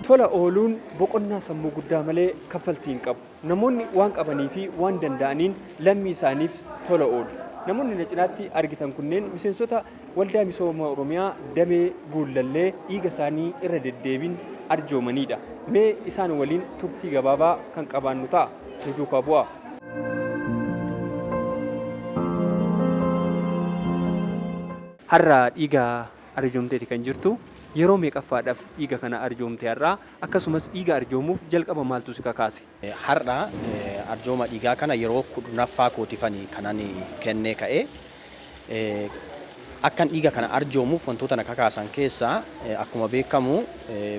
Tola ooluun boqonnaa sammuu guddaa malee kaffaltii hin qabu. Namoonni waan qabanii fi waan danda'aniin lammii isaaniif tola oolu. Namoonni na cinaatti argitan kunneen miseensota waldaa misooma Oromiyaa damee Guullallee dhiiga isaanii irra deddeebiin arjoomanidha. Mee isaan waliin turtii gabaabaa kan qabaannu ta'a. Duukaa bu'aa. Har'a dhiiga arjoomteeti kan jirtu. Yeroo meeqaffaadhaaf dhiiga kana arjoomte har'aa akkasumas dhiiga arjoomuuf jalqaba maaltu si kakaase? Har'a arjooma dhiigaa kana yeroo 10ffaa kootifanii kanan kennee ka'ee akkan dhiiga kana arjoomuuf wantoota na kakaasan keessaa akkuma beekamu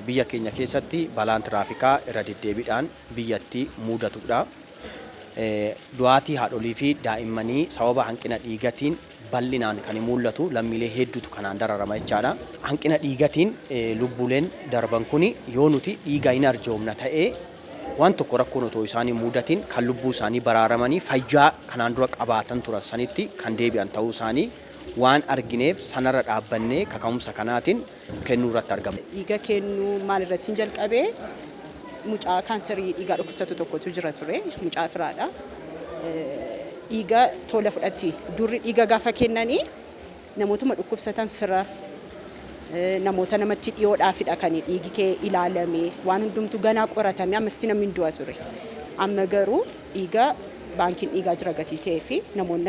biyya keenya keessatti balaan tiraafikaa irra deddeebiidhaan biyyatti mudatudha. Du'aatii haadholii fi daa'immanii sababa hanqina dhiigatiin bal'inaan kan mul'atu lammiilee hedduutu kanaan dararama jechaadha. Hanqina dhiigatiin lubbuleen darban kuni yoo nuti dhiiga hin arjoomna ta'ee waan tokko rakkoon otoo isaanii mudatiin kan lubbuu isaanii baraaramanii fayyaa kanaan dura qabaatan turan sanitti kan deebi'an ta'uu isaanii waan argineef sanarra dhaabbannee kaka'umsa kanaatiin kennuu irratti argamu. Dhiiga kennuu maal irratti jalqabee mucaa kaanserii dhiigaa dhukkubsatu tokkotu jira ture. Mucaa firaadha. Dhiiga tola fudhatti durri dhiiga gaafa kennanii namootuma dhukkubsatan fira namoota namatti dhiyoodhaafidha kan dhiigi kee ilaalamee waan hundumtu ganaa qoratamee ammasti namni du'a ture. Amma garuu dhiiga baankiin dhiigaa jira gatii ta'ee fi namoonni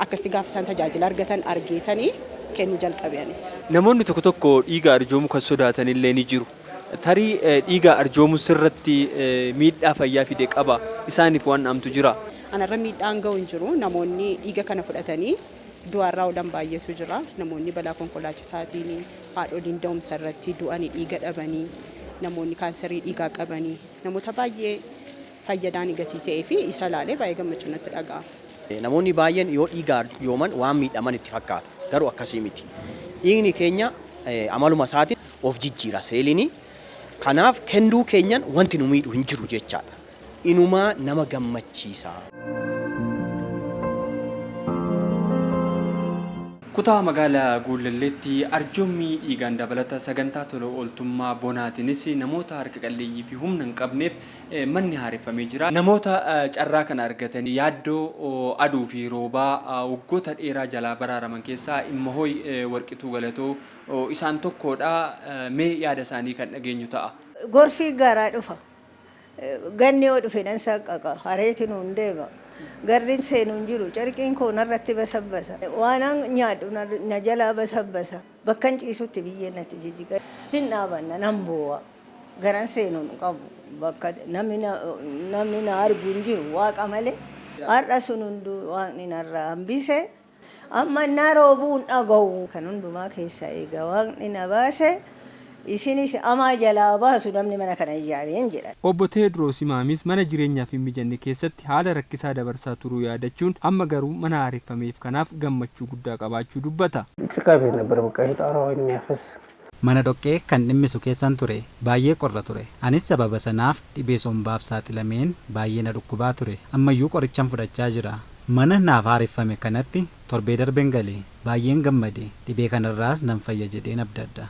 akkasitti gaafa isaan tajaajila argatan argeetanii kennuu jalqabeanis. Namoonni tokko tokko dhiiga arjoomuu kan sodaatan illee ni jiru. Tarii dhiiga arjoomuu sirratti miidhaa fayyaa fide qaba. Isaaniif waan amtu jira. Anarra miidhaan ga'u hin jiru. Namoonni dhiiga kana fudhatanii du'arraa oolan baay'eetu jira. Namoonni balaa konkolaachisaatiin haadholiin da'umsa irratti du'anii dhiiga dhabanii namoonni kaanserii dhiigaa qabanii namoota baay'ee fayyadaan gatii ta'ee fi isa ilaalee baay'ee gammachuun natti dhaga'ama. Namoonni baay'een yoo dhiiga arjooman waan miidhaman itti fakkaata. Garuu akkasii miti. Dhiigni keenya amaluma isaatiin of jijjiira seeliini. Kanaaf kennuu keenyan wanti nu miidhu hin jiru jechaadha. Inumaa nama gammachiisa. Kutaa magaalaa Guullalleetti arjoomii dhiigaan dabalata sagantaa tola ooltummaa bonaatiinis namoota harka qalleeyyii fi humna hin qabneef manni haareffamee jira. Namoota carraa kana argatan yaaddoo aduu fi roobaa waggoota dheeraa jalaa baraaraman keessaa Immahooy Warqituu Galatoo isaan tokkodha. Mee yaada isaanii kan dhageenyu ta'a. Gorfii gaaraa dhufa. Ganni yoo dhufe nan saqqaqa. Hareetiin hin deema. Garriin seenuun jiru carqiin koo narratti basabbasa. Waan nyaadhu na jalaa basabbasa. Bakkan ciisutti biyyeen natti jijjiga. Hin dhaabanna nan boo'a. Garan seenuun qabu. Bakka namni na argu hin jiru waaqa malee. Har'a sun hunduu waaqni narraa hambise. Amma na roobuun dhaga'u. Kan hundumaa keessaa eega waaqni na baase. Isinis amaa jalaa baasu namni mana kana ijaareen jedha. Obbo Teediroos Imaamis mana jireenyaaf hin mijanne keessatti haala rakkisaa dabarsaa turuu yaadachuun amma garuu mana haareffameef kanaaf gammachuu guddaa qabaachuu dubbata. Mana dhoqqee kan dhimmisu keessan ture baay'ee qorra ture. Anis sababa sanaaf dhibee sombaaf saaxilameen baay'ee na dhukkubaa ture. Ammayyuu qorichaan fudhachaa jira. Mana naaf haareffame kanatti torbee darbeen galee baay'een gammade. Dhibee kanarraas nan fayya jedheen abdadha.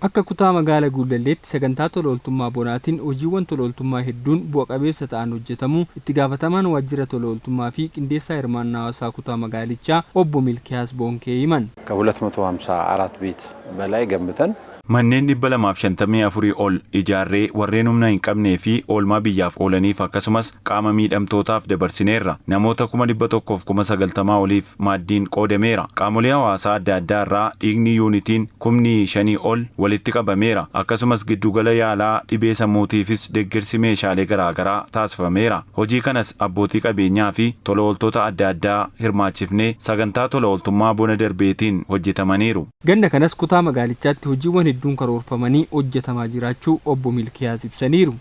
Akka kutaa magaalaa Guullalleetti sagantaa tola ooltummaa bonaatiin hojiiwwan tola ooltummaa hedduun bu'a qabeessa ta'an hojjetamu itti gaafatamaan waajjira tola ooltummaa fi qindeessaa hirmaannaa hawaasaa kutaa magaalichaa obbo Milkiyaas Boonkee himan. ከ254 ቤት በላይ ገንብተን Manneen 254 ol ijaarree warreen humna hin qabnee fi oolmaa biyyaaf oolaniif akkasumas qaama miidhamtootaaf dabarsineerra. Namoota 190,090 oliif maaddiin qoodameera. Qaamolee hawaasaa adda addaa irraa dhiigni yuunitiin 5,000 ol walitti qabameera. Akkasumas giddugala yaalaa dhibee sammuutiifis deeggarsi meeshaalee garaagaraa taasifameera. Hojii kanas abbootii qabeenyaa fi tola ooltota adda addaa hirmaachifnee sagantaa tola ooltummaa bona darbeetiin hojjetamaniiru. Ganda kanas kutaa magaalichaatti hojiiwwan hedduun karoorfamanii hojjetamaa jiraachuu obbo Milkiyaas ibsaniiru.